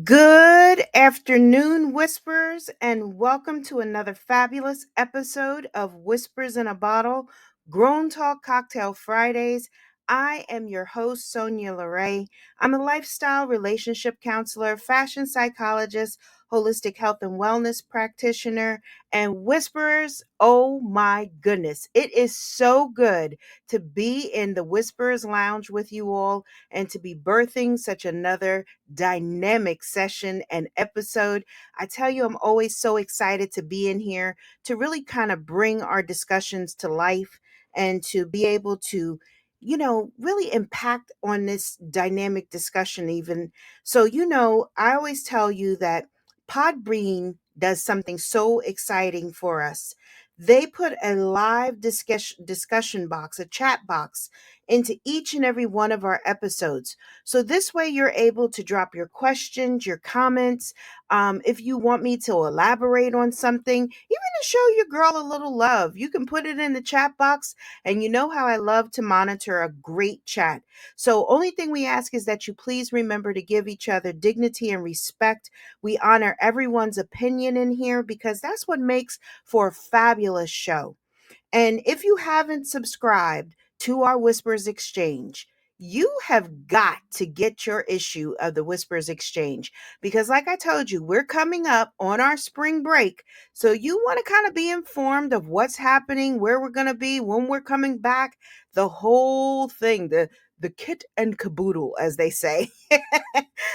Good afternoon, Whispers, and welcome to another fabulous episode of Whispers in a Bottle Grown Talk Cocktail Fridays. I am your host, Sonya. I'm a lifestyle relationship counselor, fashion psychologist, holistic health and wellness practitioner, and Whisperers. Oh my goodness, it is so good to be in the Whisperers Lounge with you all and to be birthing such another dynamic session and episode. I tell you, I'm always so excited to be in here to really kind of bring our discussions to life and to be able to really impact on this dynamic discussion even. So, I always tell you that Podbean does something so exciting for us. They put a live discussion box, a chat box, into each and every one of our episodes. So this way you're able to drop your questions, your comments. If you want me to elaborate on something, even to show your girl a little love, you can put it in the chat box. And you know how I love to monitor a great chat. So only thing we ask is that you please remember to give each other dignity and respect. We honor everyone's opinion in here because that's what makes for a fabulous show. And if you haven't subscribed to our Whispers Exchange, you have got to get your issue of the Whispers Exchange because, like I told you, we're coming up on our spring break. So, you want to kind of be informed of what's happening, where we're going to be, when we're coming back, the whole thing, the kit and caboodle, as they say.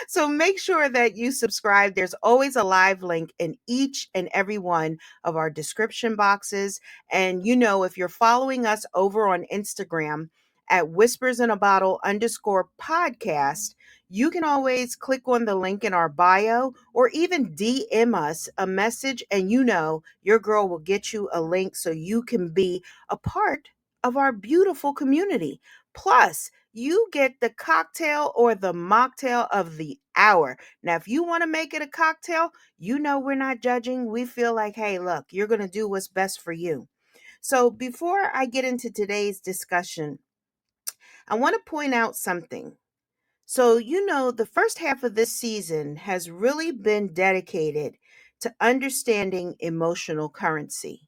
So, make sure that you subscribe. There's always a live link in each and every one of our description boxes. And if you're following us over on Instagram at whispers in a bottle underscore podcast, you can always click on the link in our bio or even DM us a message, and your girl will get you a link so you can be a part of our beautiful community. Plus, you get the cocktail or the mocktail of the hour. Now, if you want to make it a cocktail, we're not judging. We feel like, hey, look, you're going to do what's best for you. So, before I get into today's discussion, I want to point out something. So, the first half of this season has really been dedicated to understanding emotional currency.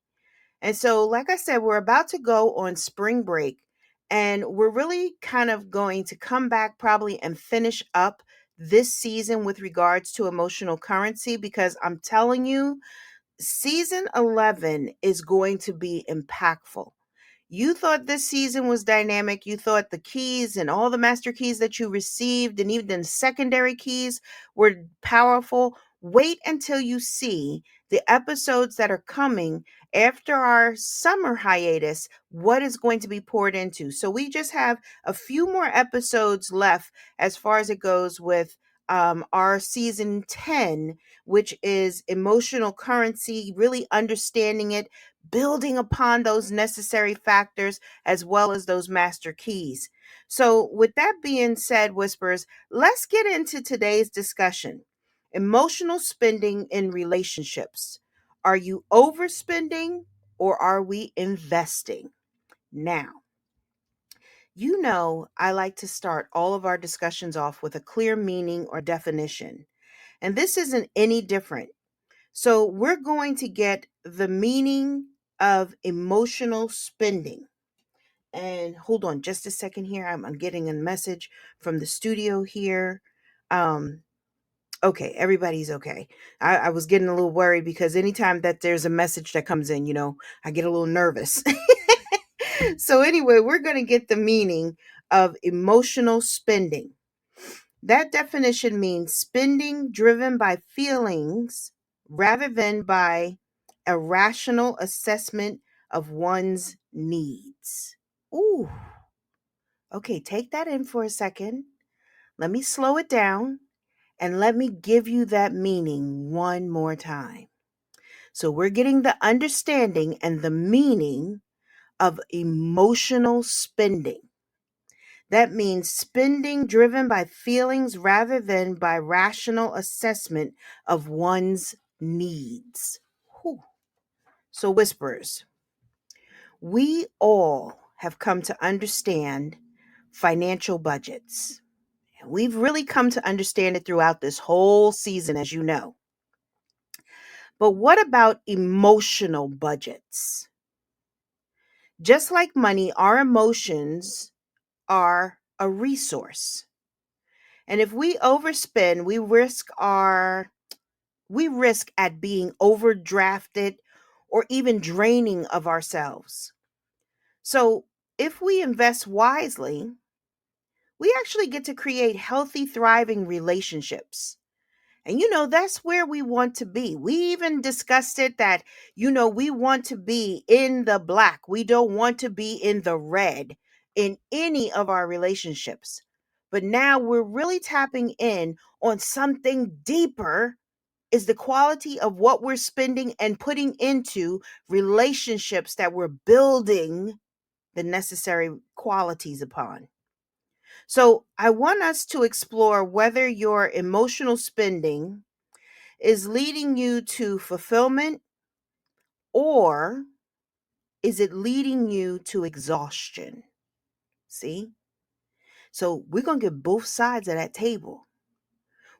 And so, like I said, we're about to go on spring break, and we're really kind of going to come back probably and finish up this season with regards to emotional currency because I'm telling you, season 11 is going to be impactful. You thought this season was dynamic. You thought the keys and all the master keys that you received and even the secondary keys were powerful. Wait until you see the episodes that are coming after our summer hiatus, what is going to be poured into. So we just have a few more episodes left as far as it goes with our season 10, which is emotional currency, really understanding it, building upon those necessary factors as well as those master keys. So, with that being said, Whispers, let's get into today's discussion. Emotional spending in relationships. Are you overspending or are we investing? Now, I like to start all of our discussions off with a clear meaning or definition. And this isn't any different. So, we're going to get the meaning of emotional spending. And hold on just a second here. I'm getting a message from the studio here. Um, okay, everybody's okay. I was getting a little worried because anytime that there's a message that comes in, I get a little nervous. So, anyway, we're going to get the meaning of emotional spending. That definition means spending driven by feelings rather than by a rational assessment of one's needs. Ooh, okay, take that in for a second. Let me slow it down and let me give you that meaning one more time. So, we're getting the understanding and the meaning of emotional spending. That means spending driven by feelings rather than by rational assessment of one's needs. Whew. So, whisperers, we all have come to understand financial budgets. We've really come to understand it throughout this whole season, as you know. But what about emotional budgets? Just like money, our emotions are a resource. And if we overspend, we risk at being overdrafted or even draining of ourselves. So, if we invest wisely, we actually get to create healthy, thriving relationships. And that's where we want to be. We even discussed it that, we want to be in the black. We don't want to be in the red in any of our relationships. But now we're really tapping in on something deeper is the quality of what we're spending and putting into relationships that we're building the necessary qualities upon. So I want us to explore whether your emotional spending is leading you to fulfillment or is it leading you to exhaustion? See? So we're going to get both sides of that table.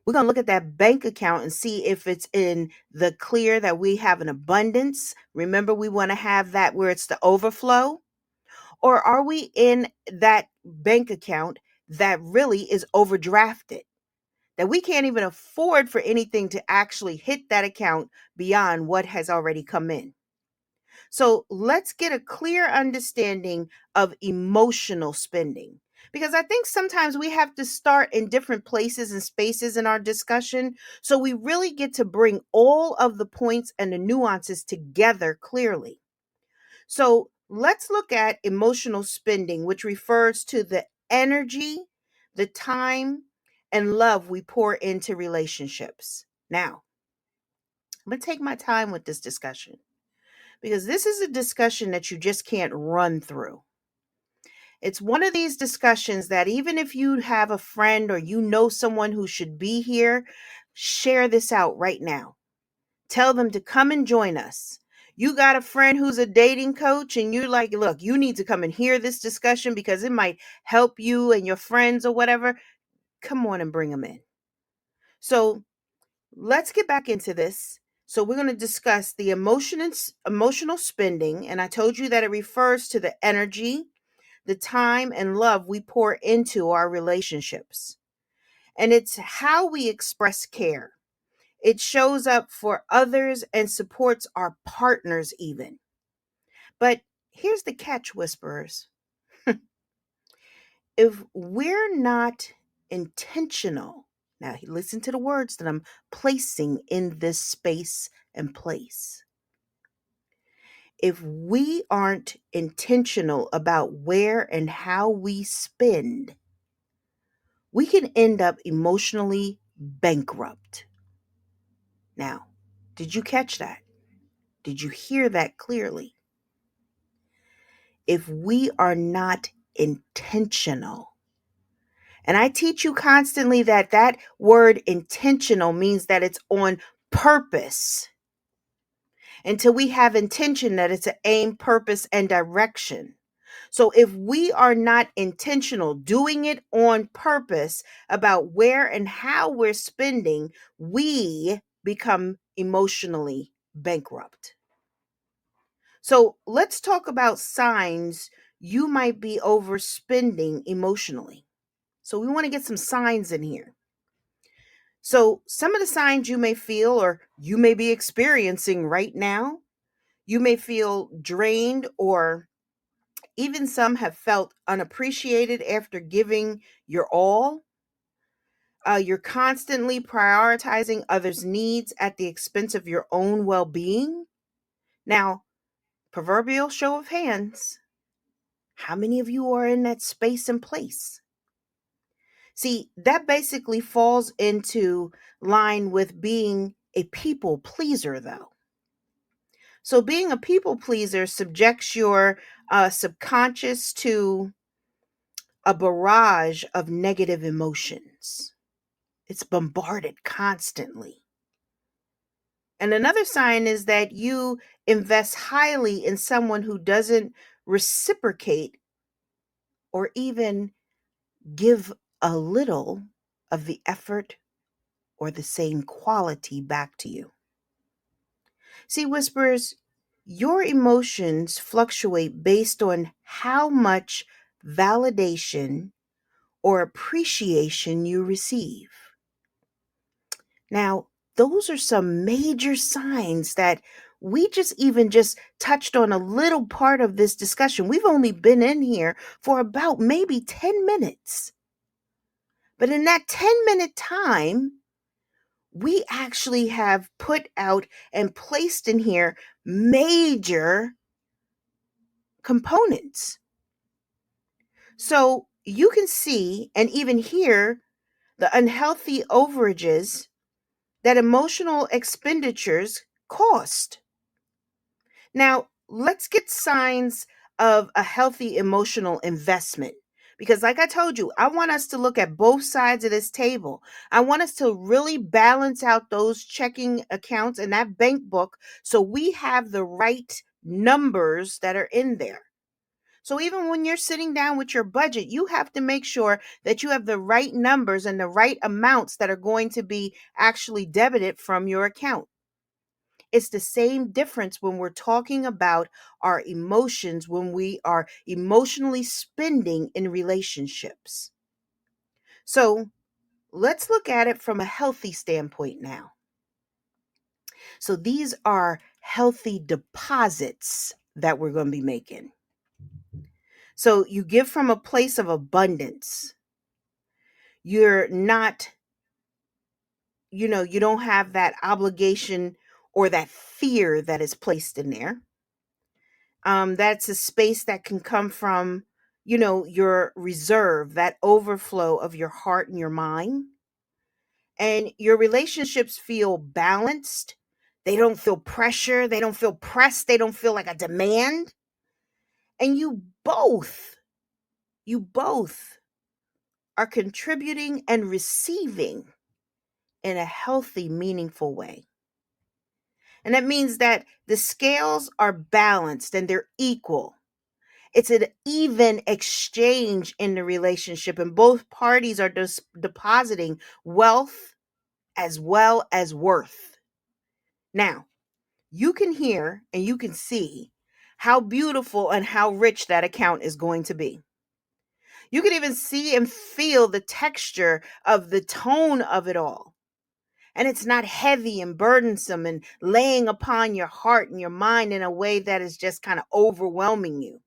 We're going to look at that bank account and see if it's in the clear that we have an abundance. Remember, we want to have that where it's the overflow. Or are we in that bank account that really is overdrafted? That we can't even afford for anything to actually hit that account beyond what has already come in. So let's get a clear understanding of emotional spending. Because I think sometimes we have to start in different places and spaces in our discussion. So we really get to bring all of the points and the nuances together clearly. So let's look at emotional spending, which refers to the energy, the time, and love we pour into relationships. Now, I'm going to take my time with this discussion because this is a discussion that you just can't run through. It's one of these discussions that even if you have a friend or someone who should be here, share this out right now. Tell them to come and join us. You got a friend who's a dating coach and you're like, look, you need to come and hear this discussion because it might help you and your friends or whatever. Come on and bring them in. So let's get back into this. So we're going to discuss the emotional spending. And I told you that it refers to the energy, the time, and love we pour into our relationships. And it's how we express care. It shows up for others and supports our partners, even. But here's the catch, whisperers. If we're not intentional, now listen to the words that I'm placing in this space and place. If we aren't intentional about where and how we spend, we can end up emotionally bankrupt. Now, did you catch that? Did you hear that clearly? If we are not intentional. And I teach you constantly that word intentional means that it's on purpose. Until we have intention that it's an aim, purpose, and direction. So if we are not intentional, doing it on purpose about where and how we're spending, we become emotionally bankrupt. So let's talk about signs you might be overspending emotionally. So we want to get some signs in here. So some of the signs you may feel or you may be experiencing right now, you may feel drained or even some have felt unappreciated after giving your all. You're constantly prioritizing others' needs at the expense of your own well being. Now, proverbial show of hands. How many of you are in that space and place? See, that basically falls into line with being a people pleaser, though. So, being a people pleaser subjects your subconscious to a barrage of negative emotions. It's bombarded constantly. And another sign is that you invest highly in someone who doesn't reciprocate or even give a little of the effort or the same quality back to you. See, Whisperers, your emotions fluctuate based on how much validation or appreciation you receive. Now, those are some major signs that we just touched on a little part of this discussion. We've only been in here for about maybe 10 minutes. But in that 10-minute time, we actually have put out and placed in here major components. So you can see and even hear the unhealthy overages that emotional expenditures cost. Now, let's get signs of a healthy emotional investment. Because, like I told you, I want us to look at both sides of this table. I want us to really balance out those checking accounts and that bank book so we have the right numbers that are in there. So, even when you're sitting down with your budget, you have to make sure that you have the right numbers and the right amounts that are going to be actually debited from your account. It's the same difference when we're talking about our emotions, when we are emotionally spending in relationships. So let's look at it from a healthy standpoint now. So these are healthy deposits that we're going to be making. So you give from a place of abundance. You're not, you don't have that obligation or that fear that is placed in there. That's a space that can come from, your reserve, that overflow of your heart and your mind. And your relationships feel balanced. They don't feel pressure. They don't feel pressed. They don't feel like a demand. And you both are contributing and receiving in a healthy, meaningful way. And that means that the scales are balanced and they're equal. It's an even exchange in the relationship, and both parties are depositing wealth as well as worth. Now, you can hear and you can see how beautiful and how rich that account is going to be. You can even see and feel the texture of the tone of it all. And it's not heavy and burdensome and laying upon your heart and your mind in a way that is just kind of overwhelming you.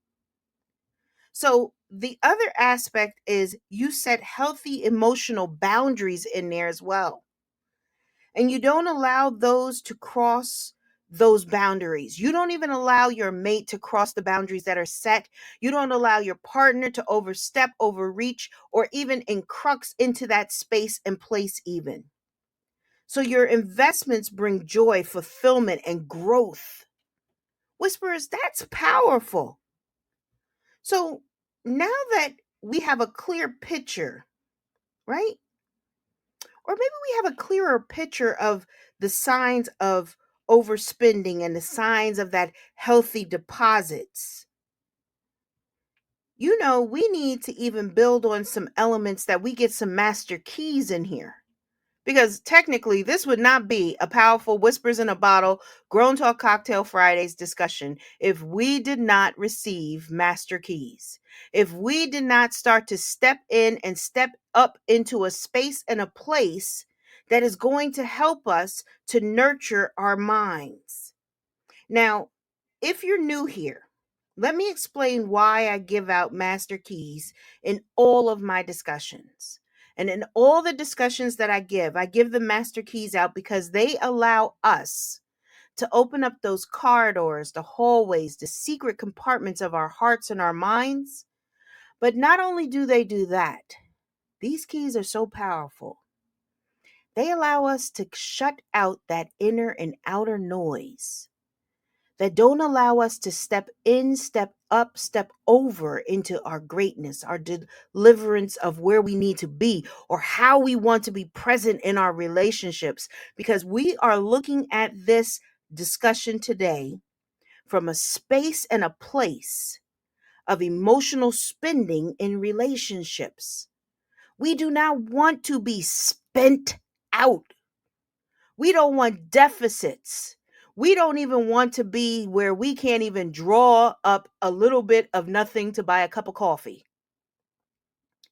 So the other aspect is you set healthy emotional boundaries in there as well. And you don't allow those to cross those boundaries. You don't even allow your mate to cross the boundaries that are set. You don't allow your partner to overstep, overreach, or even encroach into that space and place even. So your investments bring joy, fulfillment, and growth. Whisperers, that's powerful. So now that we have a clear picture, right? Or maybe we have a clearer picture of the signs of overspending and the signs of that healthy deposits. We need to even build on some elements that we get some master keys in here. Because technically, this would not be a powerful Whispers in a Bottle Grown Talk Cocktail Fridays discussion if we did not receive master keys. If we did not start to step in and step up into a space and a place that is going to help us to nurture our minds. Now, if you're new here, let me explain why I give out master keys in all of my discussions. And in all the discussions that I give the master keys out because they allow us to open up those corridors, the hallways, the secret compartments of our hearts and our minds. But not only do they do that, these keys are so powerful. They allow us to shut out that inner and outer noise that don't allow us to step in, step up, step over into our greatness, our deliverance of where we need to be, or how we want to be present in our relationships. Because we are looking at this discussion today from a space and a place of emotional spending in relationships. We do not want to be spent out. We don't want deficits. We don't even want to be where we can't even draw up a little bit of nothing to buy a cup of coffee.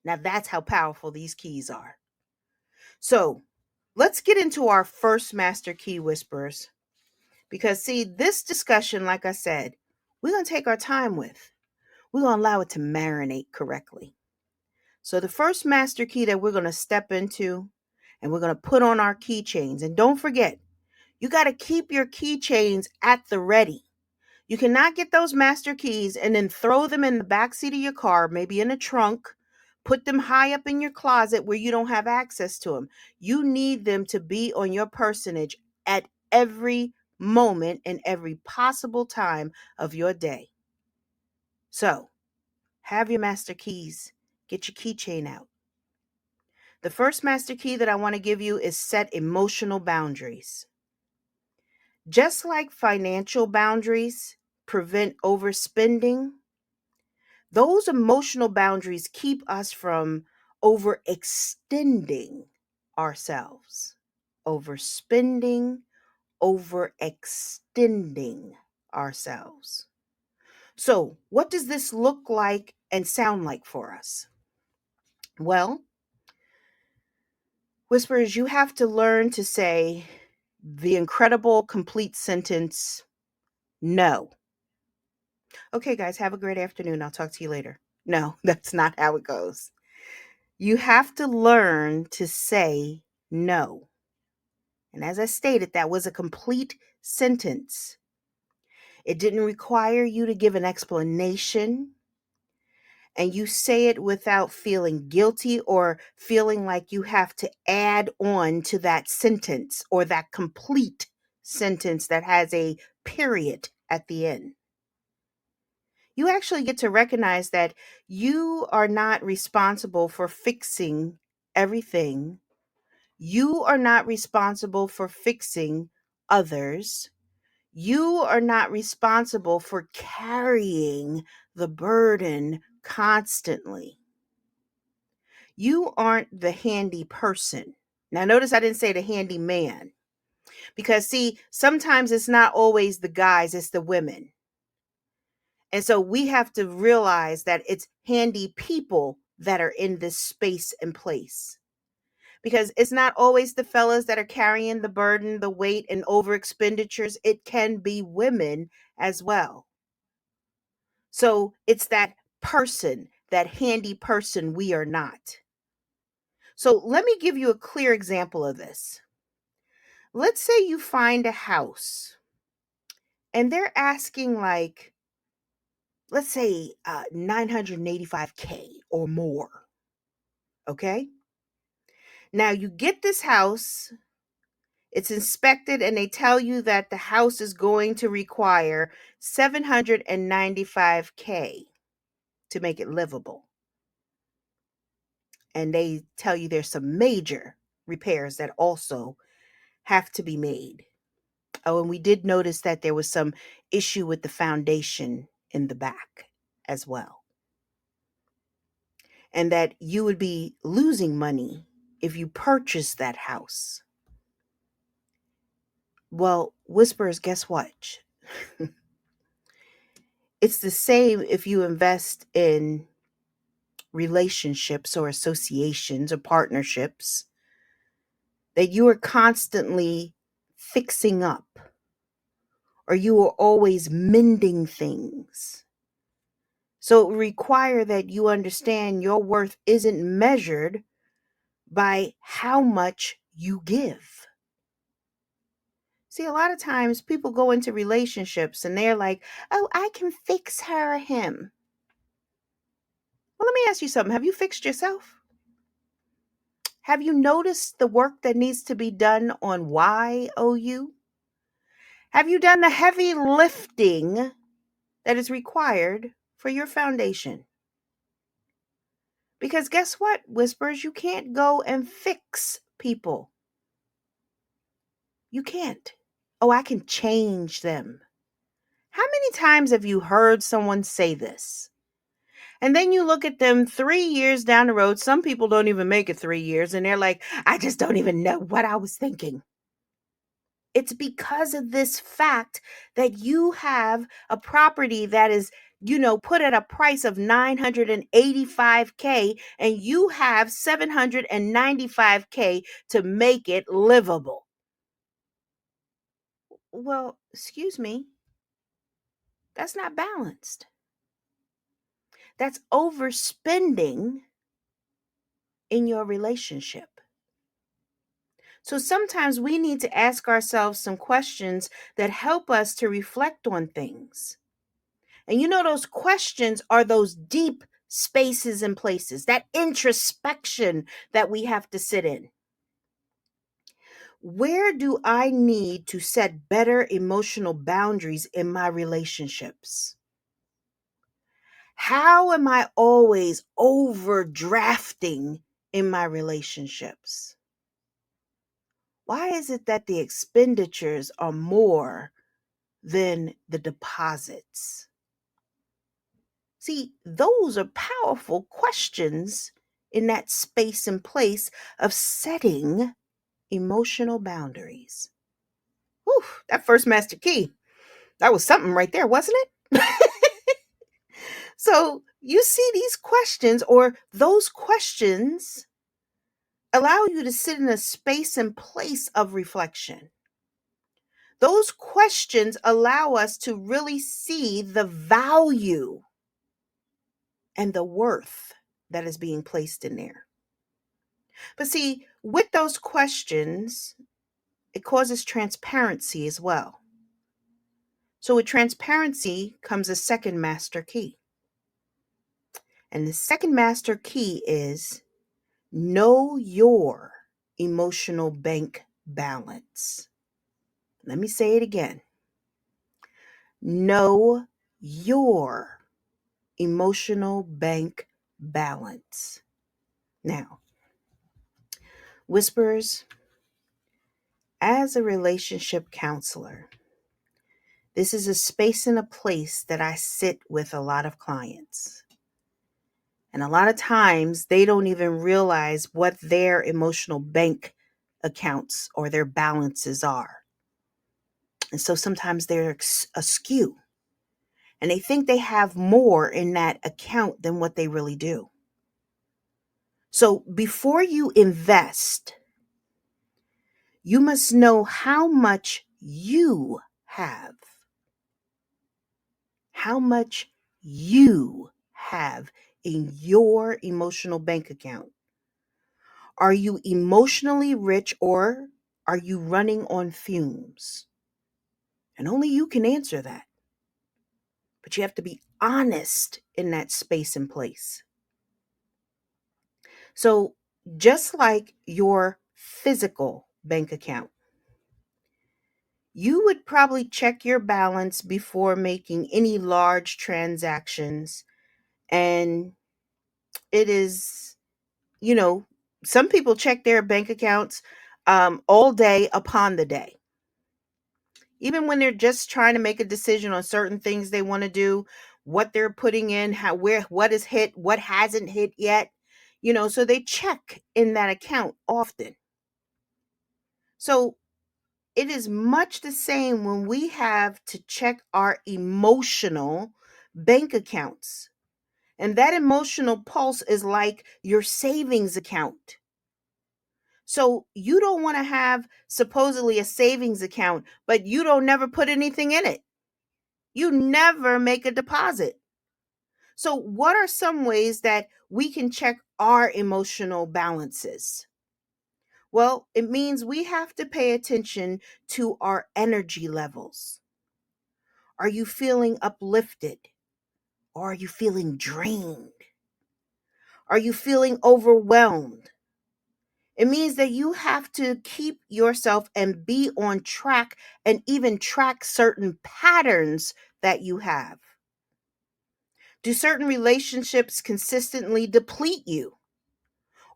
Now, that's how powerful these keys are. So, let's get into our first master key whispers. Because, see, this discussion, like I said, we're going to take our time with. We're going to allow it to marinate correctly. So, the first master key that we're going to step into and we're going to put on our keychains. And don't forget, you got to keep your keychains at the ready. You cannot get those master keys and then throw them in the backseat of your car, maybe in a trunk, put them high up in your closet where you don't have access to them. You need them to be on your personage at every moment and every possible time of your day. So, have your master keys. Get your keychain out. The first master key that I want to give you is set emotional boundaries. Just like financial boundaries prevent overspending, those emotional boundaries keep us from overextending ourselves. Overspending, overextending ourselves. So, what does this look like and sound like for us? Well, Whisperers, you have to learn to say the incredible complete sentence, no. Okay, guys, have a great afternoon. I'll talk to you later. No, that's not how it goes. You have to learn to say no. And as I stated, that was a complete sentence. It didn't require you to give an explanation. And you say it without feeling guilty or feeling like you have to add on to that sentence or that complete sentence that has a period at the end. You actually get to recognize that you are not responsible for fixing everything. You are not responsible for fixing others. You are not responsible for carrying the burden constantly. You aren't the handy person. Now, notice I didn't say the handy man because, see, sometimes it's not always the guys, it's the women. And so we have to realize that it's handy people that are in this space and place. Because it's not always the fellas that are carrying the burden, the weight, and over expenditures. It can be women as well. So it's that person, that handy person we are not. So let me give you a clear example of this. Let's say you find a house and they're asking like, let's say 985K or more. Okay. Now you get this house, it's inspected, and they tell you that the house is going to require 795K to make it livable. And they tell you there's some major repairs that also have to be made. Oh, and we did notice that there was some issue with the foundation in the back as well. And that you would be losing money if you purchased that house. Well, Whispers, guess what? It's the same if you invest in relationships or associations or partnerships that you are constantly fixing up or you are always mending things. So it requires that you understand your worth isn't measured by how much you give. See, a lot of times people go into relationships and they're like, oh, I can fix her or him. Well, let me ask you something. Have you fixed yourself? Have you noticed the work that needs to be done on YOU? Have you done the heavy lifting that is required for your foundation? Because guess what, Whispers? You can't go and fix people. You can't. Oh, I can change them. How many times have you heard someone say this? And then you look at them 3 years down the road. Some people don't even make it 3 years, and they're like, I just don't even know what I was thinking. It's because of this fact that you have a property that is, put at a price of 985K, and you have 795K to make it livable. Well, excuse me, that's not balanced. That's overspending in your relationship. So sometimes we need to ask ourselves some questions that help us to reflect on things. And those questions are those deep spaces and places, that introspection that we have to sit in. Where do I need to set better emotional boundaries in my relationships? How am I always overdrafting in my relationships? Why is it that the expenditures are more than the deposits? See, those are powerful questions in that space and place of setting emotional boundaries. Whew, that first master key, that was something right there, wasn't it? So you see these questions, or those questions allow you to sit in a space and place of reflection. Those questions allow us to really see the value and the worth that is being placed in there. But see, with those questions, it causes transparency as well. So with transparency comes a second master key. And the second master key is know your emotional bank balance. Let me say it again. Know your emotional bank balance. Now, Whispers, as a relationship counselor, this is a space and a place that I sit with a lot of clients. And a lot of times they don't even realize what their emotional bank accounts or their balances are. And so sometimes they're askew and they think they have more in that account than what they really do. So before you invest, you must know how much you have. How much you have in your emotional bank account. Are you emotionally rich, or are you running on fumes? And only you can answer that. But you have to be honest in that space and place. So just like your physical bank account, you would probably check your balance before making any large transactions. And it is, some people check their bank accounts all day upon the day. Even when they're just trying to make a decision on certain things they want to do, what they're putting in, what is hit, what hasn't hit yet, so they check in that account often. So it is much the same when we have to check our emotional bank accounts. And that emotional pulse is like your savings account. So you don't want to have supposedly a savings account, but you don't never put anything in it. You never make a deposit. So what are some ways that we can check our emotional balances? Well, it means we have to pay attention to our energy levels. Are you feeling uplifted? Or are you feeling drained? Are you feeling overwhelmed? It means that you have to keep yourself and be on track and even track certain patterns that you have. Do certain relationships consistently deplete you?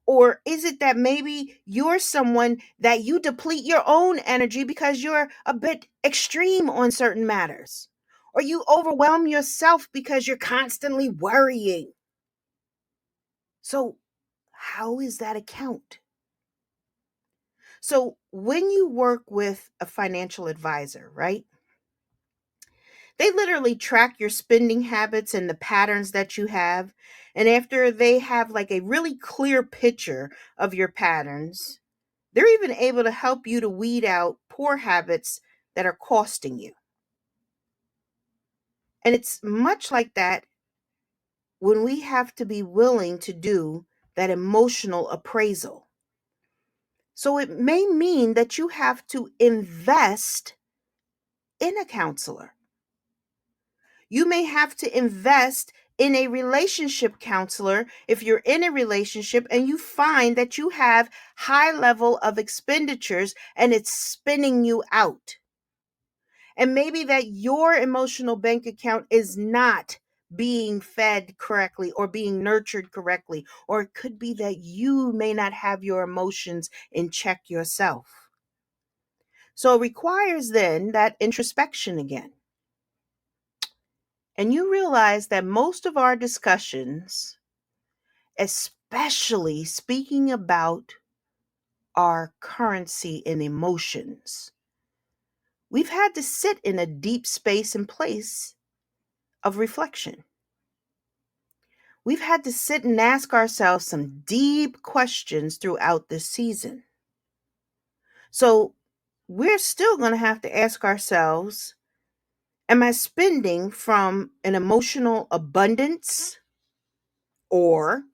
Or is it that maybe you're someone that you deplete your own energy because you're a bit extreme on certain matters? Or you overwhelm yourself because you're constantly worrying? So, how is that account? So, when you work with a financial advisor, right? They literally track your spending habits and the patterns that you have. And after they have like a really clear picture of your patterns, they're even able to help you to weed out poor habits that are costing you. And it's much like that when we have to be willing to do that emotional appraisal. So it may mean that you have to invest in a counselor. You may have to invest in a relationship counselor if you're in a relationship and you find that you have high level of expenditures and it's spinning you out. And maybe that your emotional bank account is not being fed correctly or being nurtured correctly, or it could be that you may not have your emotions in check yourself. So it requires then that introspection again. And you realize that most of our discussions, especially speaking about our currency and emotions, we've had to sit in a deep space and place of reflection. We've had to sit and ask ourselves some deep questions throughout this season. So we're still going to have to ask ourselves, am I spending from an emotional abundance, or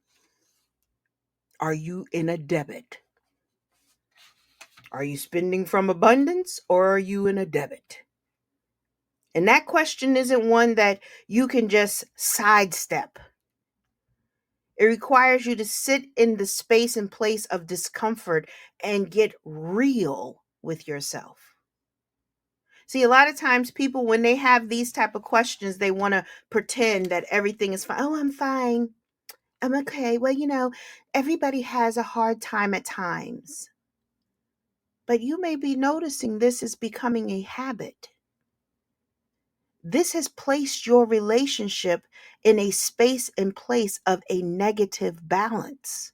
are you in a debit? Are you spending from abundance, or are you in a debit? And that question isn't one that you can just sidestep. It requires you to sit in the space and place of discomfort and get real with yourself. See, a lot of times people, when they have these type of questions, they want to pretend that everything is fine. Oh, I'm fine. I'm okay. Well, everybody has a hard time at times. But you may be noticing this is becoming a habit. This has placed your relationship in a space and place of a negative balance.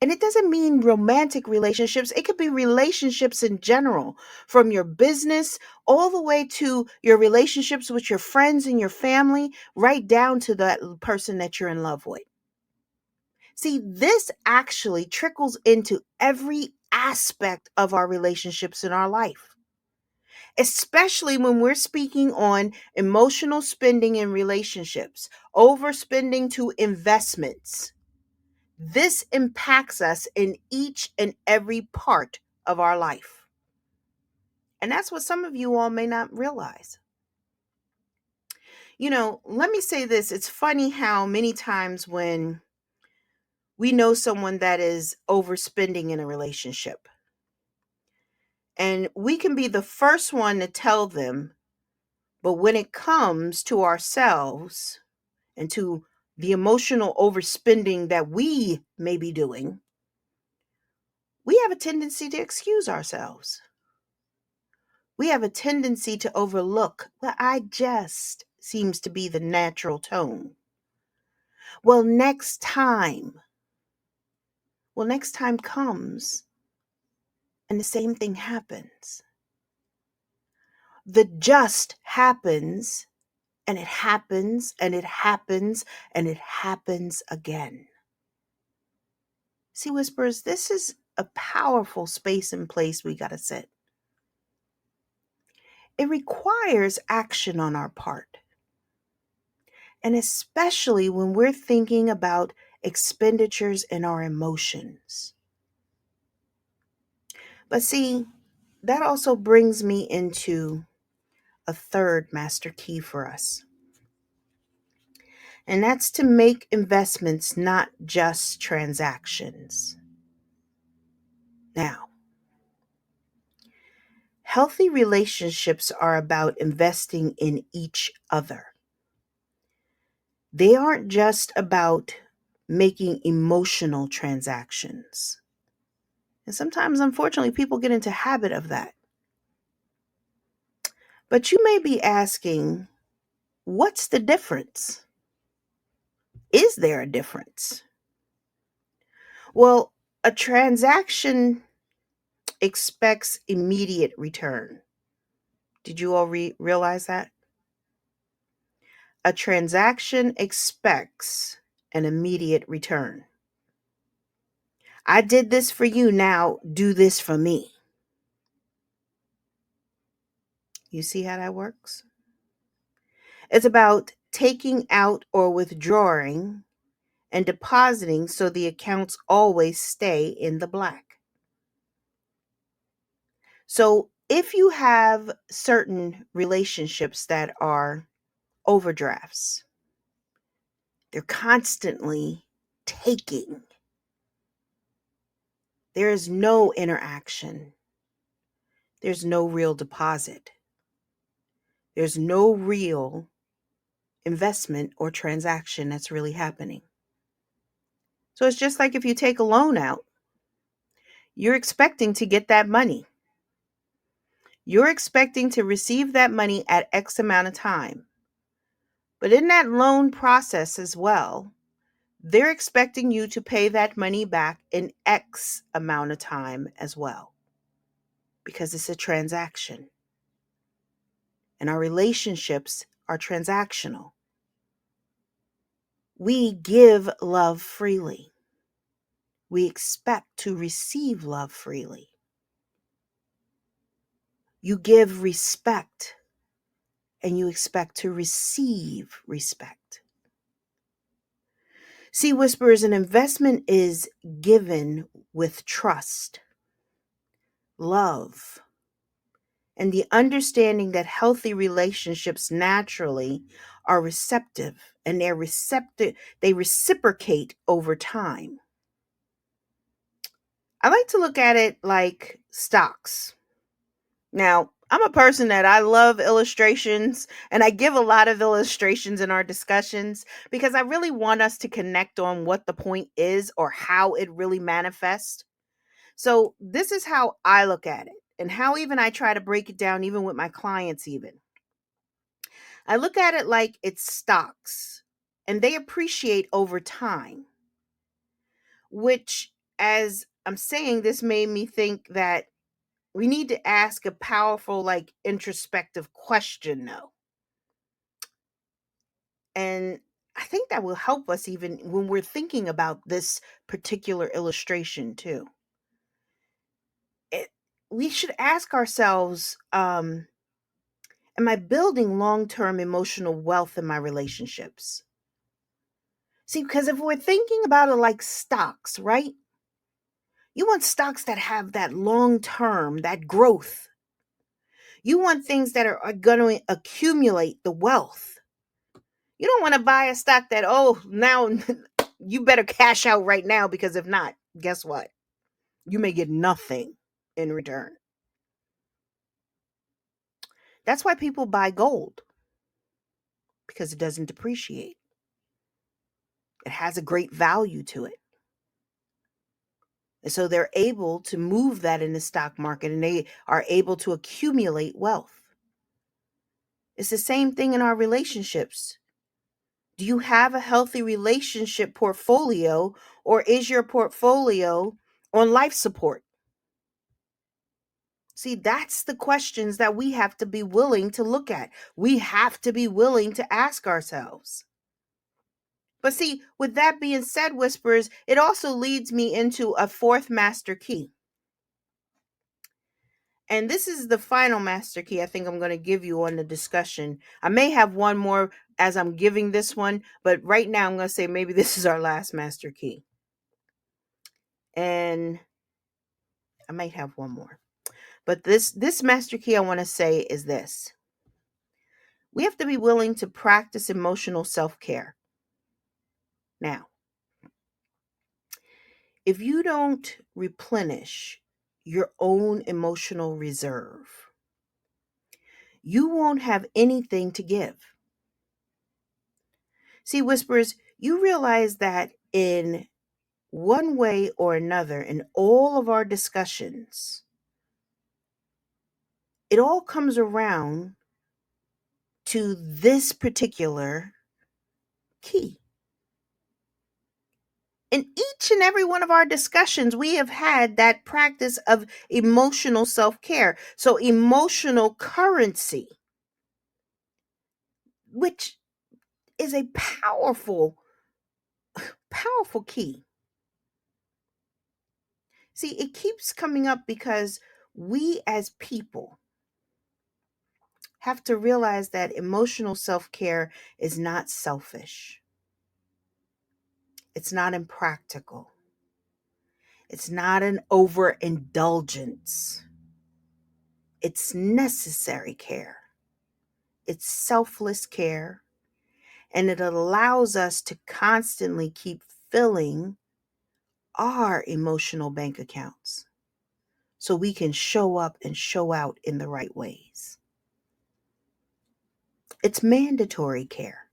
And it doesn't mean romantic relationships. It could be relationships in general, from your business all the way to your relationships with your friends and your family, right down to that person that you're in love with. See, this actually trickles into every aspect of our relationships in our life, especially when we're speaking on emotional spending in relationships, overspending to investments. This impacts us in each and every part of our life. And that's what some of you all may not realize. Let me say this. It's funny how many times when we know someone that is overspending in a relationship, and we can be the first one to tell them, but when it comes to ourselves and to the emotional overspending that we may be doing, we have a tendency to excuse ourselves. We have a tendency to overlook, well, I just seems to be the natural tone. Well, next time. Well, next time comes and the same thing happens. The just happens, and it happens and it happens and it happens again. See, Whispers, this is a powerful space and place we got to sit. It requires action on our part. And especially when we're thinking about expenditures and our emotions. But see, that also brings me into a third master key for us. And that's to make investments not just transactions. Now, healthy relationships are about investing in each other. They aren't just about making emotional transactions. And sometimes, unfortunately, people get into habit of that. But you may be asking, what's the difference? Is there a difference? Well, a transaction expects immediate return. Did you all realize that? A transaction expects an immediate return. I did this for you, now do this for me. You see how that works? It's about taking out or withdrawing and depositing so the accounts always stay in the black. So if you have certain relationships that are overdrafts, they're constantly taking. There is no interaction. There's no real deposit. There's no real investment or transaction that's really happening. So it's just like if you take a loan out, you're expecting to get that money. You're expecting to receive that money at X amount of time. But in that loan process as well, they're expecting you to pay that money back in X amount of time as well, because it's a transaction. And our relationships are transactional. We give love freely. We expect to receive love freely. You give respect and you expect to receive respect. See, Whisperers, an investment is given with trust, love, and the understanding that healthy relationships naturally are receptive and they reciprocate over time. I like to look at it like stocks. Now, I'm a person that I love illustrations, and I give a lot of illustrations in our discussions because I really want us to connect on what the point is or how it really manifests. So, this is how I look at it and how even I try to break it down, even with my clients, even. I look at it like it's stocks and they appreciate over time, which, as I'm saying, this made me think that we need to ask a powerful, like, introspective question, though. And I think that will help us even when we're thinking about this particular illustration, too. It, we should ask ourselves, am I building long term emotional wealth in my relationships? See, because if we're thinking about it like stocks, right? You want stocks that have that long term, that growth. You want things that are going to accumulate the wealth. You don't want to buy a stock that, oh, now you better cash out right now, because if not, guess what? You may get nothing in return. That's why people buy gold, because it doesn't depreciate. It has a great value to it. And so they're able to move that in the stock market and they are able to accumulate wealth. It's the same thing in our relationships. Do you have a healthy relationship portfolio, or is your portfolio on life support? See, that's the questions that we have to be willing to look at. We have to be willing to ask ourselves. But see, with that being said, Whispers, it also leads me into a fourth master key. And this is the final master key I think I'm going to give you on the discussion. I may have one more as I'm giving this one, but right now I'm going to say maybe this is our last master key. And I might have one more. But this master key I want to say is this. We have to be willing to practice emotional self-care. Now, if you don't replenish your own emotional reserve, you won't have anything to give. See, Whispers, you realize that in one way or another, in all of our discussions, it all comes around to this particular key. In each and every one of our discussions, we have had that practice of emotional self care. So, emotional currency, which is a powerful, powerful key. See, it keeps coming up because we as people have to realize that emotional self care is not selfish, it's not impractical, it's not an overindulgence, it's necessary care, it's selfless care, and it allows us to constantly keep filling our emotional bank accounts so we can show up and show out in the right ways. It's mandatory care.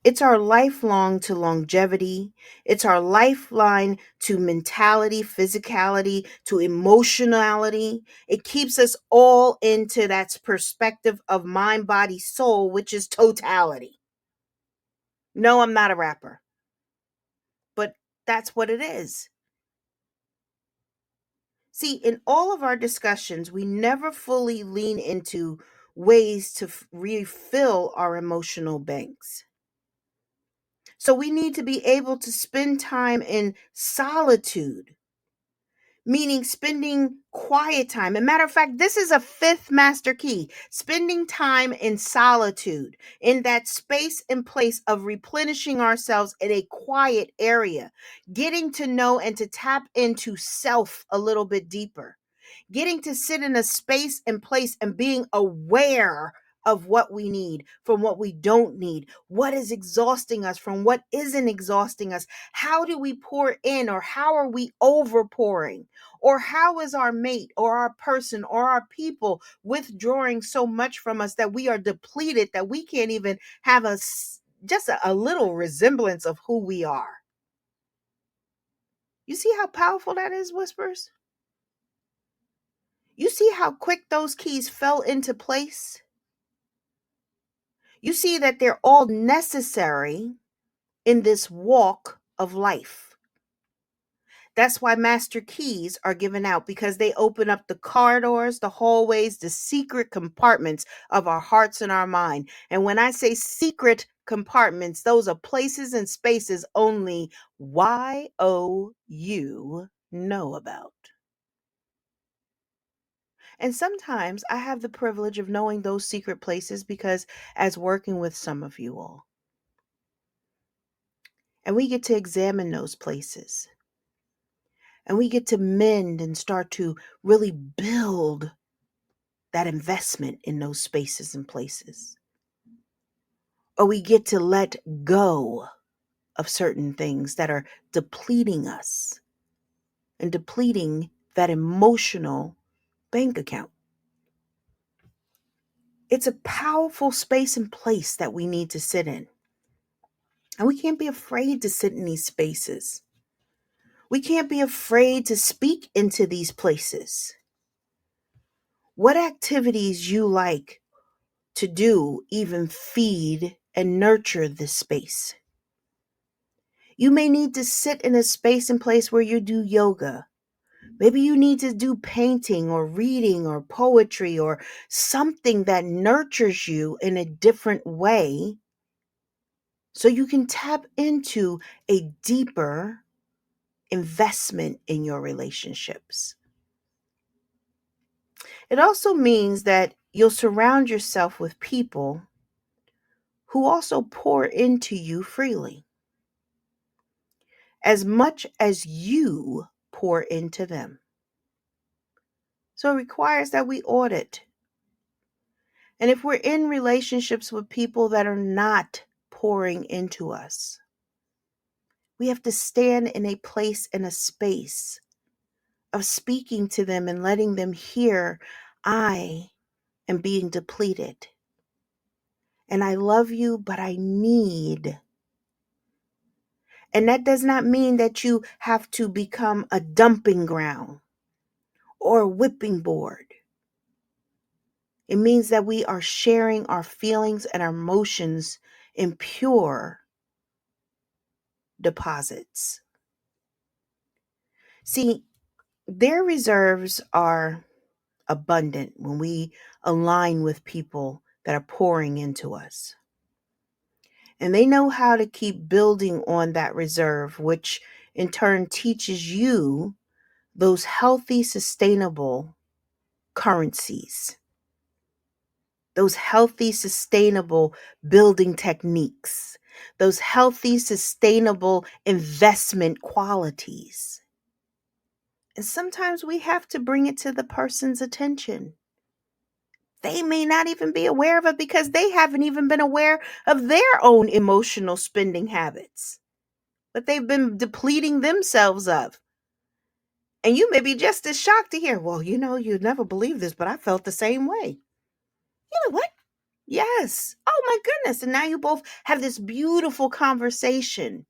It's our lifelong to longevity. It's our lifeline to mentality, physicality, to emotionality. It keeps us all into that perspective of mind, body, soul, which is totality. No, I'm not a rapper, but that's what it is. See, in all of our discussions, we never fully lean into ways to refill our emotional banks. So we need to be able to spend time in solitude, meaning spending quiet time. And matter of fact, this is a fifth master key, spending time in solitude, in that space and place of replenishing ourselves in a quiet area, getting to know and to tap into self a little bit deeper, getting to sit in a space and place and being aware of what we need from what we don't need, what is exhausting us from what isn't exhausting us. How do we pour in, or how are we over pouring, or how is our mate or our person or our people withdrawing so much from us that we are depleted, that we can't even have just a little resemblance of who we are. You see how powerful that is, Whispers? You see how quick those keys fell into place? You see that they're all necessary in this walk of life. That's why master keys are given out, because they open up the corridors, the hallways, the secret compartments of our hearts and our mind. And when I say secret compartments, those are places and spaces only YOU know about. And sometimes I have the privilege of knowing those secret places because as working with some of you all, and we get to examine those places, and we get to mend and start to really build that investment in those spaces and places. Or we get to let go of certain things that are depleting us and depleting that emotional bank account. It's a powerful space and place that we need to sit in. And we can't be afraid to sit in these spaces. We can't be afraid to speak into these places. What activities you like to do even feed and nurture this space? You may need to sit in a space and place where you do yoga. Maybe you need to do painting or reading or poetry or something that nurtures you in a different way so you can tap into a deeper investment in your relationships. It also means that you'll surround yourself with people who also pour into you freely, as much as you pour into them. So it requires that we audit. And if we're in relationships with people that are not pouring into us, we have to stand in a place and a space of speaking to them and letting them hear, I am being depleted. And I love you, but I need. And that does not mean that you have to become a dumping ground or a whipping board. It means that we are sharing our feelings and our emotions in pure, deposits. See, their reserves are abundant when we align with people that are pouring into us. And they know how to keep building on that reserve, which in turn teaches you those healthy, sustainable currencies, those healthy, sustainable building techniques, those healthy, sustainable investment qualities. And sometimes we have to bring it to the person's attention. They may not even be aware of it because they haven't even been aware of their own emotional spending habits, but they've been depleting themselves of. And you may be just as shocked to hear, well, you'd never believe this, but I felt the same way. You know what? Yes. Oh my goodness. And now you both have this beautiful conversation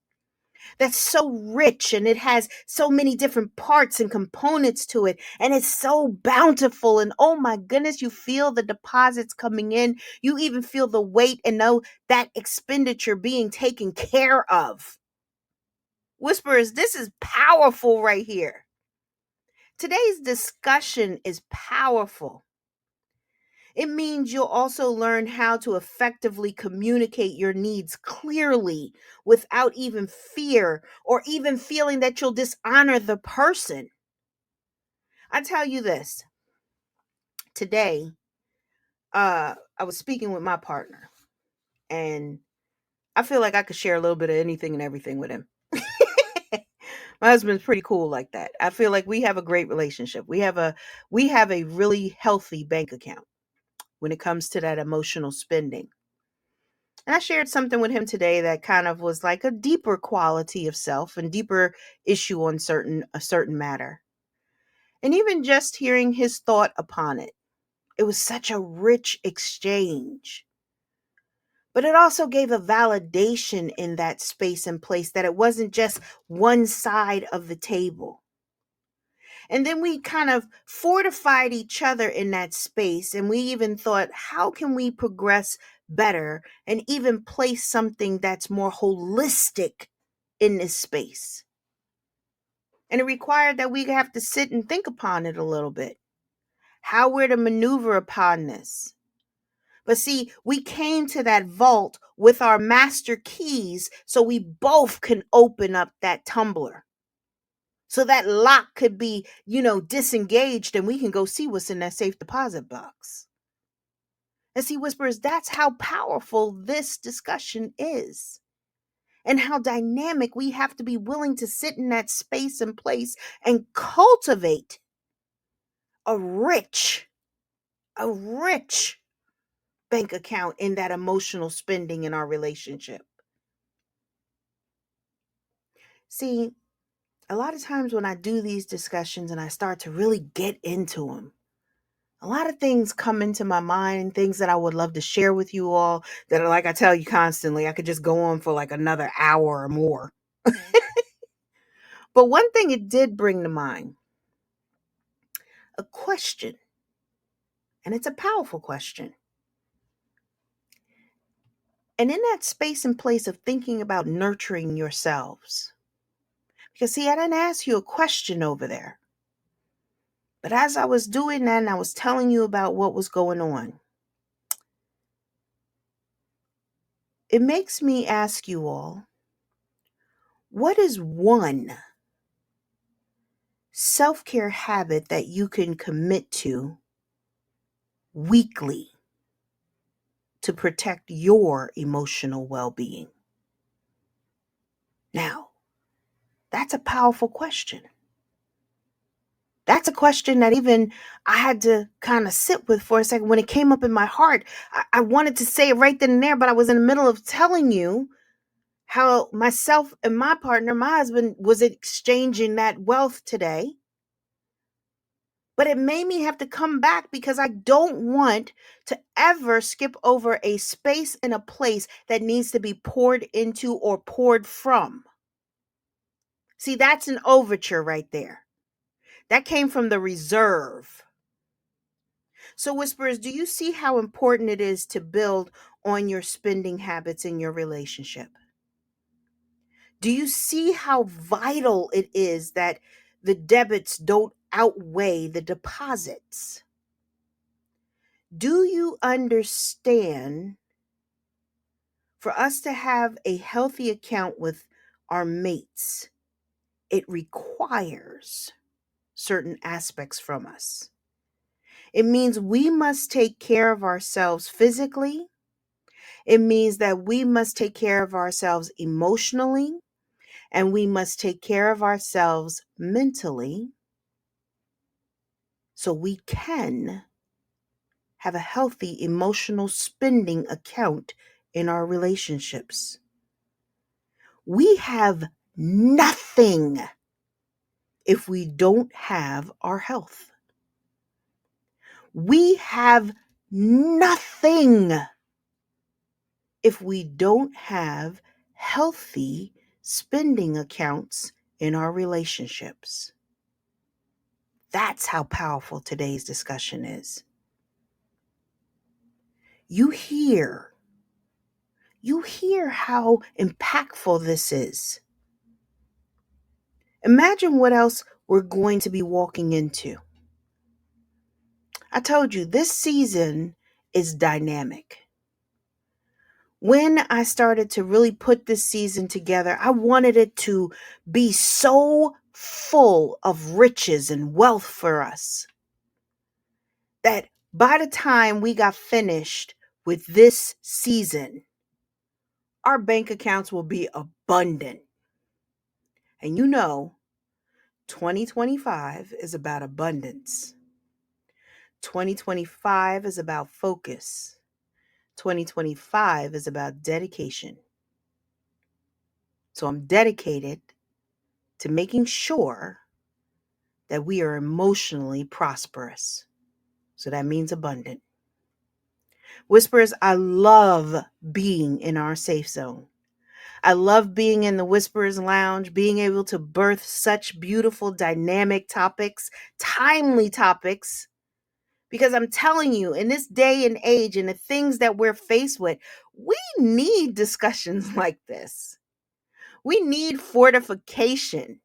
that's so rich and it has so many different parts and components to it. And it's so bountiful. And oh my goodness, you feel the deposits coming in. You even feel the weight and know that expenditure being taken care of. Whisperers, this is powerful right here. Today's discussion is powerful. It means you'll also learn how to effectively communicate your needs clearly without even fear or even feeling that you'll dishonor the person. I tell you this, today, I was speaking with my partner, and I feel like I could share a little bit of anything and everything with him. My husband's pretty cool like that. I feel like we have a great relationship. We have a really healthy bank account when it comes to that emotional spending. And I shared something with him today that kind of was like a deeper quality of self and deeper issue on a certain matter. And even just hearing his thought upon it, it was such a rich exchange. But it also gave a validation in that space and place that it wasn't just one side of the table. And then we kind of fortified each other in that space. And we even thought, how can we progress better and even place something that's more holistic in this space? And it required that we have to sit and think upon it a little bit, how we're to maneuver upon this. But see, we came to that vault with our master keys so we both can open up that tumbler. So that lock could be, disengaged and we can go see what's in that safe deposit box. And see, Whisperers, that's how powerful this discussion is. And how dynamic we have to be willing to sit in that space and place and cultivate a rich, a rich bank account in that emotional spending in our relationship. See, a lot of times when I do these discussions and I start to really get into them, a lot of things come into my mind, things that I would love to share with you all that are like I tell you constantly, I could just go on for like another hour or more. But one thing it did bring to mind, a question, and it's a powerful question. And in that space and place of thinking about nurturing yourselves, because see, I didn't ask you a question over there. But as I was doing that and I was telling you about what was going on, it makes me ask you all, what is one self-care habit that you can commit to weekly to protect your emotional well-being? Now, that's a powerful question. That's a question that even I had to kind of sit with for a second. When it came up in my heart, I wanted to say it right then and there, but I was in the middle of telling you how myself and my partner, my husband, was exchanging that wealth today. But it made me have to come back because I don't want to ever skip over a space and a place that needs to be poured into or poured from. See, that's an overture right there. That came from the reserve. So, Whisperers, do you see how important it is to build on your spending habits in your relationship? Do you see how vital it is that the debits don't outweigh the deposits? Do you understand, for us to have a healthy account with our mates, it requires certain aspects from us? It means we must take care of ourselves physically. It means that we must take care of ourselves emotionally, and we must take care of ourselves mentally so we can have a healthy emotional spending account in our relationships. We have nothing if we don't have our health. We have nothing if we don't have healthy spending accounts in our relationships. That's how powerful today's discussion is. You hear how impactful this is. Imagine what else we're going to be walking into. I told you this season is dynamic. When I started to really put this season together, I wanted it to be so full of riches and wealth for us that by the time we got finished with this season, our bank accounts will be abundant. And 2025 is about abundance. 2025 is about focus. 2025 is about dedication. So I'm dedicated to making sure that we are emotionally prosperous. So that means abundant. Whispers, I love being in our safe zone. I love being in the Whispers Lounge, being able to birth such beautiful, dynamic topics, timely topics. Because I'm telling you, in this day and age and the things that we're faced with, we need discussions like this. We need fortification.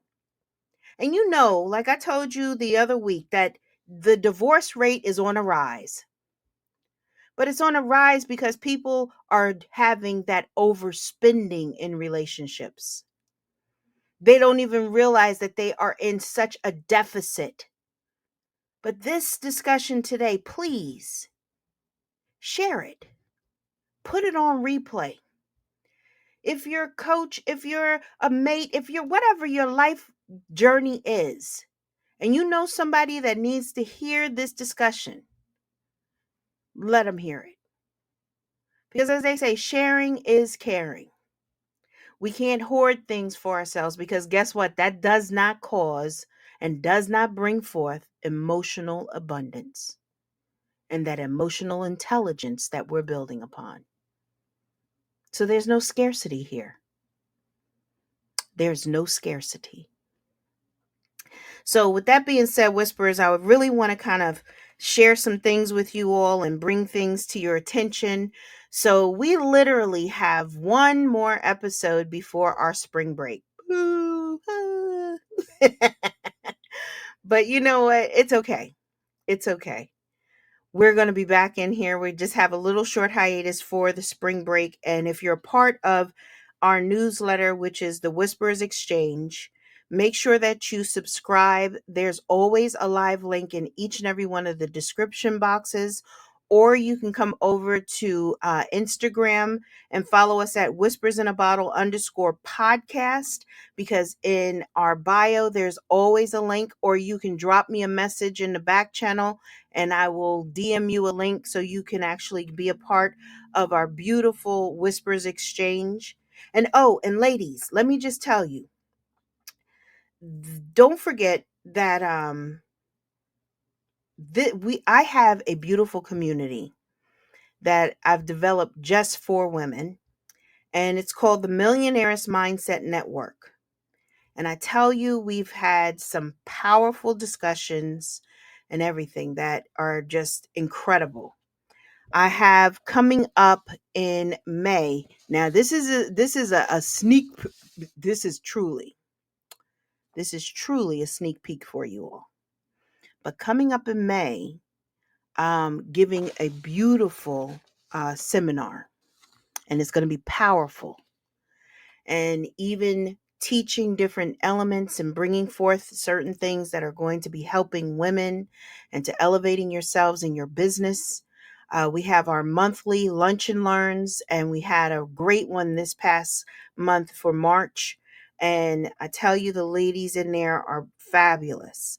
And like I told you the other week, that the divorce rate is on a rise. But it's on a rise because people are having that overspending in relationships. They don't even realize that they are in such a deficit. But this discussion today, please share it. Put it on replay. If you're a coach, if you're a mate, if you're whatever your life journey is, and you know somebody that needs to hear this discussion, let them hear it. Because as they say, sharing is caring. We can't hoard things for ourselves because guess what? That does not cause and does not bring forth emotional abundance and that emotional intelligence that we're building upon. So there's no scarcity here. There's no scarcity. So with that being said, Whisperers, I would really want to kind of share some things with you all and bring things to your attention. So we literally have one more episode before our spring break. But you know what? It's okay. It's okay. We're going to be back in here. We just have a little short hiatus for the spring break. And if you're a part of our newsletter, which is the Whispers Exchange, make sure that you subscribe. There's always a live link in each and every one of the description boxes. Or you can come over to Instagram and follow us at Whispers in a Bottle _podcast, because in our bio, there's always a link, or you can drop me a message in the back channel and I will DM you a link so you can actually be a part of our beautiful Whispers Exchange. And and ladies, let me just tell you, don't forget that I have a beautiful community that I've developed just for women, and it's called the Millionaire's Mindset Network. And I tell you, we've had some powerful discussions and everything that are just incredible. I have coming up in May. Now this is a sneak. This is truly a sneak peek for you all. But coming up in May, giving a beautiful seminar, and it's going to be powerful. And even teaching different elements and bringing forth certain things that are going to be helping women and to elevating yourselves in your business. We have our monthly lunch and learns, and we had a great one this past month for March. And I tell you, the ladies in there are fabulous.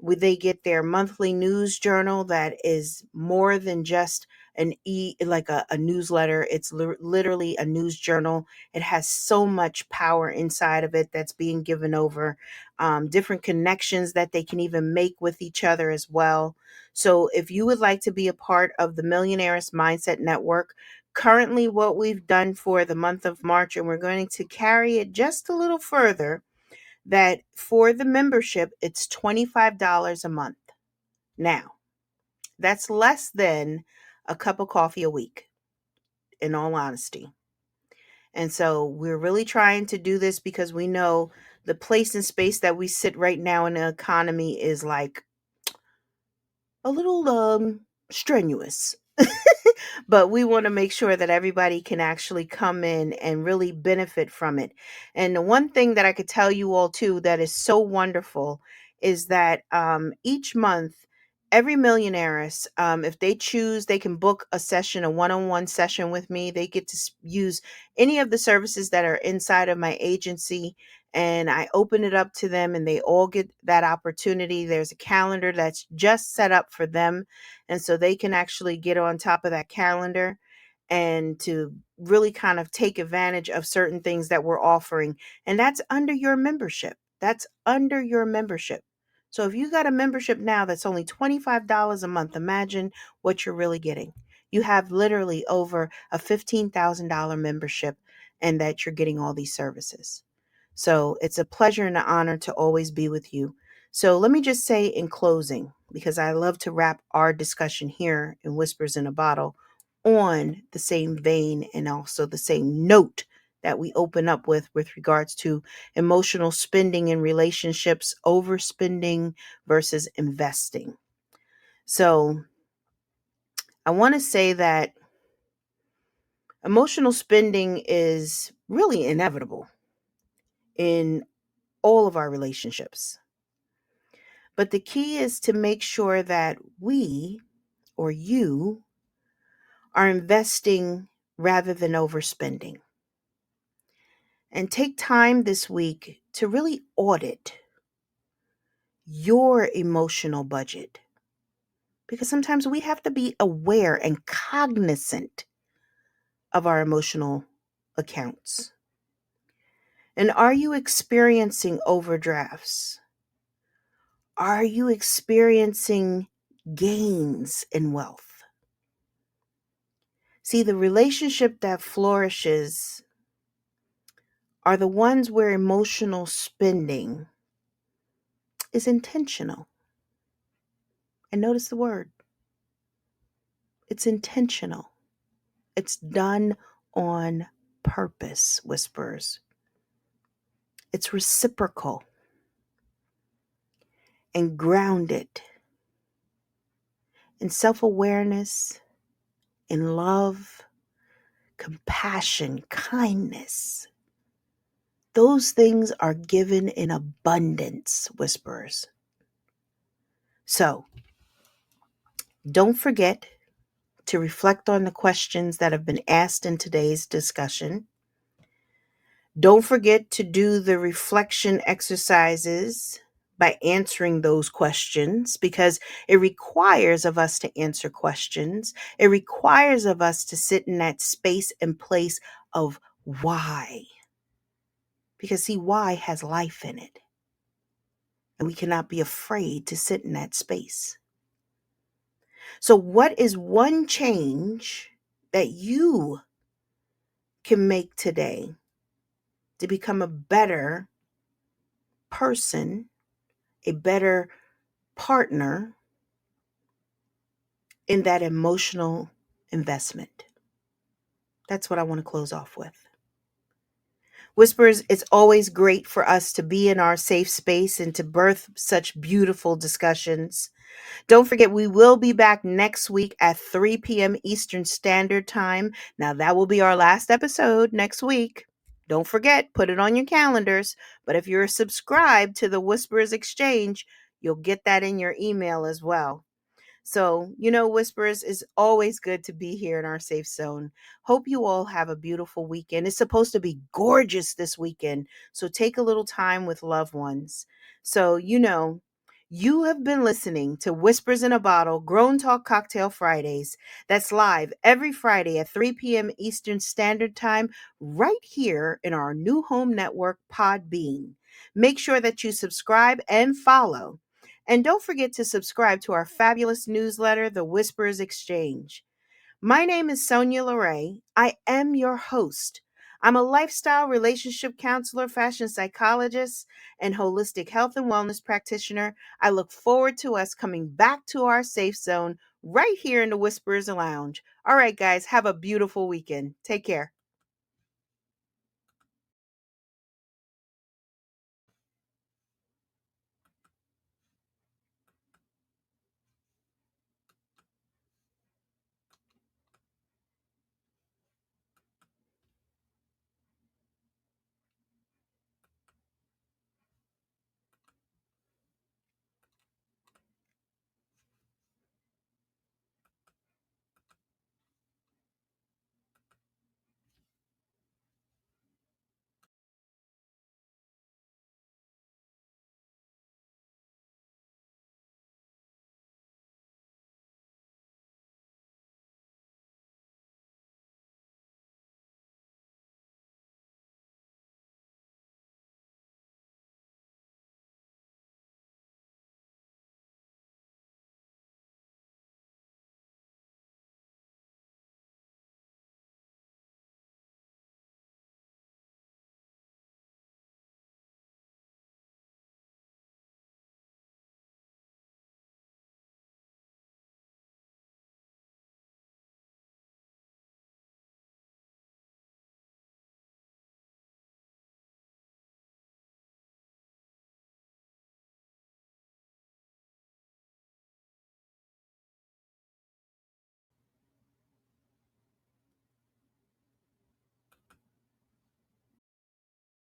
They get their monthly news journal that is more than just a newsletter. It's literally a news journal. It has so much power inside of it that's being given over, different connections that they can even make with each other as well. So, if you would like to be a part of the Millionaire's Mindset Network, currently what we've done for the month of March, and we're going to carry it just a little further, that for the membership, it's $25 a month. Now, that's less than a cup of coffee a week, in all honesty. And so we're really trying to do this because we know the place and space that we sit right now in the economy is like a little strenuous. But we want to make sure that everybody can actually come in and really benefit from it. And the one thing that I could tell you all too that is so wonderful is that each month, every millionaires, if they choose, they can book a session, a one-on-one session with me. They get to use any of the services that are inside of my agency, and I open it up to them, and they all get that opportunity. There's a calendar that's just set up for them, and so they can actually get on top of that calendar and to really kind of take advantage of certain things that we're offering. And that's under your membership. That's under your membership. So if you got a membership now that's only $25 a month, imagine what you're really getting. You have literally over a $15,000 membership, and that you're getting all these services. So it's a pleasure and an honor to always be with you. So let me just say in closing, because I love to wrap our discussion here in Whispers in a Bottle on the same vein and also the same note that we open up with regards to emotional spending in relationships, overspending versus investing. So I want to say that emotional spending is really inevitable in all of our relationships. But the key is to make sure that we or you are investing rather than overspending. And take time this week to really audit your emotional budget. Because sometimes we have to be aware and cognizant of our emotional accounts. And are you experiencing overdrafts? Are you experiencing gains in wealth? See, the relationship that flourishes are the ones where emotional spending is intentional. And notice the word, it's intentional. It's done on purpose, Whispers. It's reciprocal and grounded in self awareness, in love, compassion, kindness. Those things are given in abundance, Whispers. So don't forget to reflect on the questions that have been asked in today's discussion. Don't forget to do the reflection exercises by answering those questions, because it requires of us to answer questions. It requires of us to sit in that space and place of why. Because see, why has life in it. And we cannot be afraid to sit in that space. So what is one change that you can make today to become a better person, a better partner in that emotional investment. That's what I want to close off with. Whispers, it's always great for us to be in our safe space and to birth such beautiful discussions. Don't forget, we will be back next week at 3 p.m. Eastern Standard Time. Now, that will be our last episode next week. Don't forget, put it on your calendars. But if you're subscribed to the Whispers Exchange, you'll get that in your email as well. So, Whispers, is always good to be here in our safe zone. Hope you all have a beautiful weekend. It's supposed to be gorgeous this weekend. So, take a little time with loved ones. So, you have been listening to Whispers in a Bottle Grown Talk Cocktail Fridays. That's live every Friday at 3 p.m. Eastern Standard Time, right here in our new home network, Podbean. Make sure that you subscribe and follow. And don't forget to subscribe to our fabulous newsletter, The Whispers Exchange. My name is Sonya LeRae. I am your host. I'm a lifestyle relationship counselor, fashion psychologist, and holistic health and wellness practitioner. I look forward to us coming back to our safe zone right here in the Whispers Lounge. All right, guys, have a beautiful weekend. Take care.